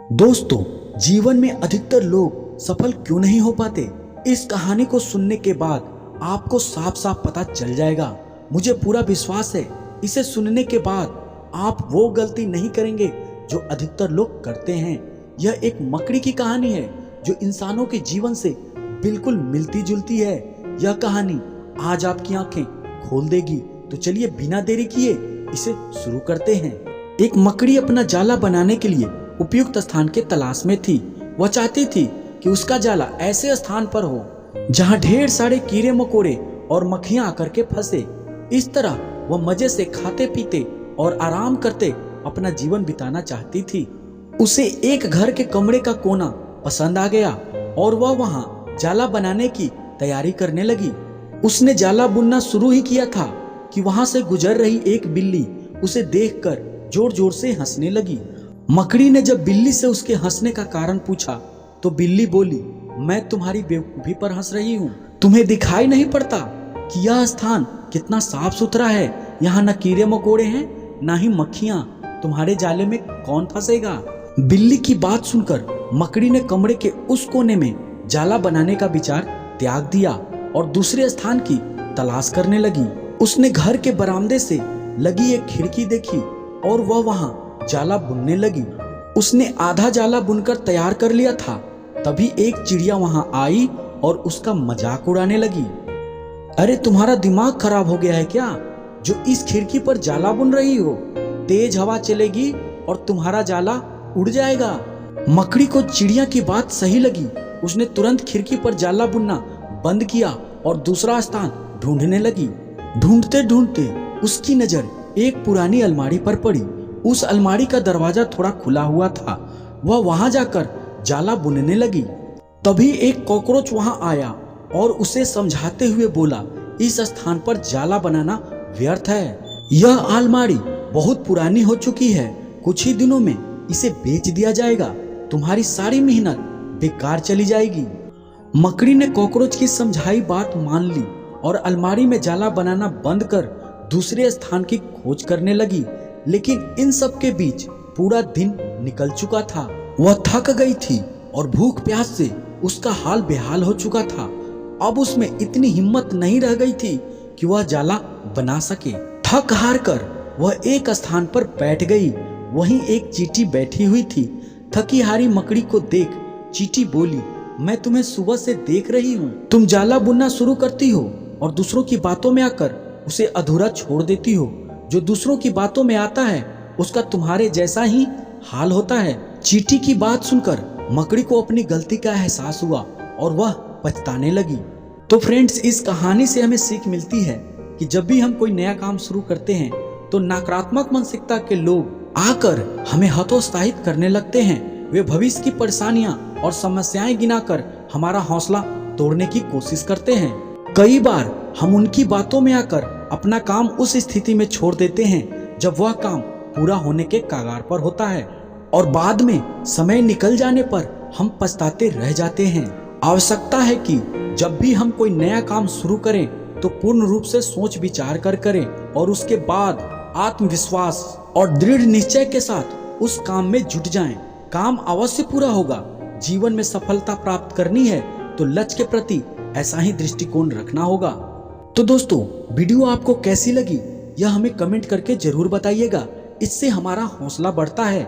दोस्तों, जीवन में अधिकतर लोग सफल क्यों नहीं हो पाते? इस कहानी को सुनने के बाद आपको साफ साफ पता चल जाएगा। मुझे पूरा विश्वास है इसे सुनने के बाद आप वो गलती नहीं करेंगे जो अधिकतर लोग करते हैं। यह एक मकड़ी की कहानी है जो इंसानों के जीवन से बिल्कुल मिलती जुलती है। यह कहानी आज आपकी आंखें खोल देगी। तो चलिए बिना देरी किए इसे शुरू करते हैं। एक मकड़ी अपना जाला बनाने के लिए उपयुक्त स्थान के तलाश में थी। वह चाहती थी कि उसका जाला ऐसे स्थान पर हो जहां ढेर सारे कीड़े मकोड़े और मक्खियां आकर के फंसे। इस तरह वह मजे से खाते पीते और आराम करते अपना जीवन बिताना चाहती थी। उसे एक घर के कमरे का कोना पसंद आ गया और वह वहां जाला बनाने की तैयारी करने लगी। उसने जाला बुनना शुरू ही किया था कि वहां से गुजर रही एक बिल्ली उसे देखकर जोर जोर से हंसने लगी। मकड़ी ने जब बिल्ली से उसके हंसने का कारण पूछा तो बिल्ली बोली, मैं तुम्हारी बेवकूफी पर हंस रही हूँ। तुम्हें दिखाई नहीं पड़ता कि यह स्थान कितना साफ सुथरा है? यहाँ न कीड़े मकोड़े हैं न ही मक्खियाँ। तुम्हारे जाले में कौन फंसेगा? बिल्ली की बात सुनकर मकड़ी ने कमरे के उस कोने में जाला बनाने का विचार त्याग दिया और दूसरे स्थान की तलाश करने लगी। उसने घर के बरामदे से लगी एक खिड़की देखी और वह वहां जाला बुनने लगी। उसने आधा जाला बुनकर तैयार कर लिया था। तभी एक चिड़िया वहां आई और उसका मजाक उड़ाने लगी। अरे तुम्हारा दिमाग खराब हो गया है क्या, जो इस खिड़की पर जाला बुन रही हो? तेज हवा चलेगी और तुम्हारा जाला उड़ जाएगा। मकड़ी को चिड़िया की बात सही लगी। उसने तुरंत खिड़की पर जाला बुनना बंद किया और दूसरा स्थान ढूंढने लगी। ढूंढते ढूंढते उसकी नजर एक पुरानी अलमारी पर पड़ी। उस अलमारी का दरवाजा थोड़ा खुला हुआ था। वह वहां जाकर जाला बुनने लगी। तभी एक कॉकरोच वहां आया और उसे समझाते हुए बोला, इस स्थान पर जाला बनाना व्यर्थ है। यह अलमारी बहुत पुरानी हो चुकी है। कुछ ही दिनों में इसे बेच दिया जाएगा। तुम्हारी सारी मेहनत बेकार चली जाएगी। मकड़ी ने कॉकरोच की समझाई बात मान ली और अलमारी में जाला बनाना बंद कर दूसरे स्थान की खोज करने लगी। लेकिन इन सब के बीच पूरा दिन निकल चुका था। वह थक गई थी और भूख प्यास से उसका हाल बेहाल हो चुका था। अब उसमें इतनी हिम्मत नहीं रह गई थी कि वह जाला बना सके। थक हार कर वह एक स्थान पर बैठ गई। वहीं एक चींटी बैठी हुई थी। थकी हारी मकड़ी को देख चींटी बोली, मैं तुम्हें सुबह से देख रही हूँ। तुम जाला बुनना शुरू करती हो और दूसरों की बातों में आकर उसे अधूरा छोड़ देती हो। जो दूसरों की बातों में आता है उसका तुम्हारे जैसा ही हाल होता है। चींटी की बात सुनकर मकड़ी को अपनी गलती का एहसास हुआ और वह पछताने लगी। तो फ्रेंड्स, इस कहानी से हमें सीख मिलती है कि जब भी हम कोई नया काम शुरू करते हैं तो नकारात्मक मानसिकता के लोग आकर हमें हतोत्साहित करने लगते हैं। वे भविष्य की परेशानियां और समस्याएं गिनाकर हमारा हौसला तोड़ने की कोशिश करते हैं। कई बार हम उनकी बातों में आकर अपना काम उस स्थिति में छोड़ देते हैं जब वह काम पूरा होने के कगार पर होता है और बाद में समय निकल जाने पर हम पछताते रह जाते हैं। आवश्यकता है कि जब भी हम कोई नया काम शुरू करें तो पूर्ण रूप से सोच विचार कर करें और उसके बाद आत्मविश्वास और दृढ़ निश्चय के साथ उस काम में जुट जाएं। काम अवश्य पूरा होगा। जीवन में सफलता प्राप्त करनी है तो लक्ष्य के प्रति ऐसा ही दृष्टिकोण रखना होगा। तो दोस्तों, वीडियो आपको कैसी लगी यह हमें कमेंट करके जरूर बताइएगा। इससे हमारा हौसला बढ़ता है